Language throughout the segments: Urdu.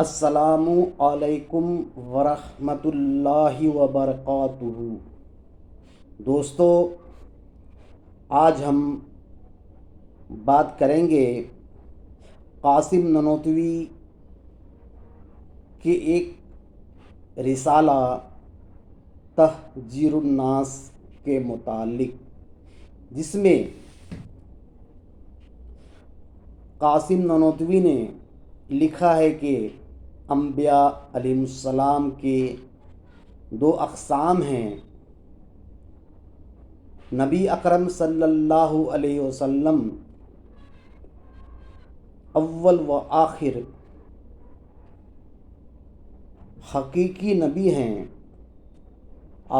السلام علیکم ورحمۃ اللہ وبرکاتہ۔ دوستو، آج ہم بات کریں گے قاسم ننوتوی کے ایک رسالہ تحذیر الناس کے متعلق، جس میں قاسم ننوتوی نے لکھا ہے کہ انبیاء علیہ السلام کے دو اقسام ہیں۔ نبی اکرم صلی اللہ علیہ وسلم اول و آخر حقیقی نبی ہیں،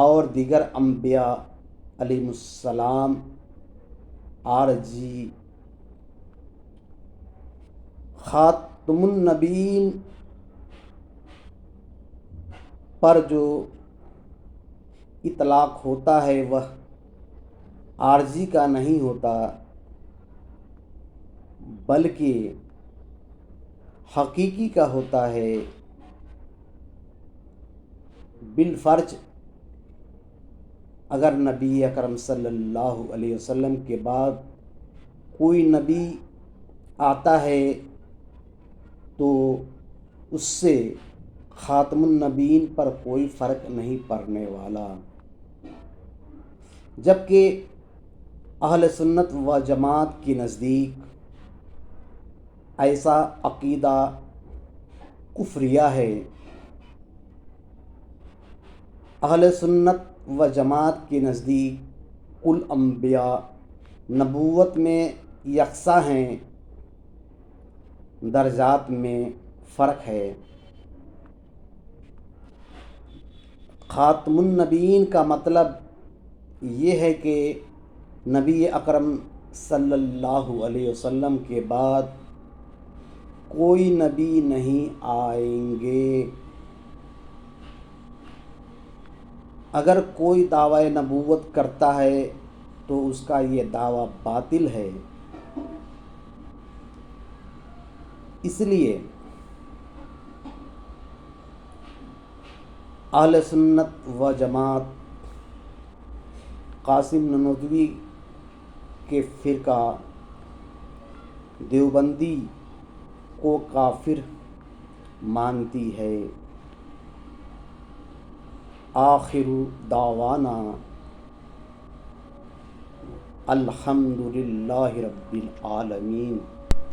اور دیگر انبیاء علیہ السلام عارضی خاتم النبیین پر جو اطلاق ہوتا ہے وہ عارضی کا نہیں ہوتا، بلکہ حقیقی کا ہوتا ہے۔ بالفرض اگر نبی اکرم صلی اللہ علیہ وسلم کے بعد کوئی نبی آتا ہے تو اس سے خاتم النبیین پر کوئی فرق نہیں پڑنے والا، جبکہ اہل سنت و جماعت کے نزدیک ایسا عقیدہ کفریہ ہے۔ اہل سنت و جماعت کے نزدیک کل انبیاء نبوت میں یکساں ہیں، درجات میں فرق ہے۔ خاتم النبیین کا مطلب یہ ہے کہ نبی اکرم صلی اللہ علیہ وسلم کے بعد کوئی نبی نہیں آئیں گے۔ اگر کوئی دعوی نبوت کرتا ہے تو اس کا یہ دعویٰ باطل ہے۔ اس لیے اہل سنت و جماعت قاسم ننوتوی کے فرقہ دیوبندی کو کافر مانتی ہے۔ آخر دعوانا الحمد للہ رب العالمین۔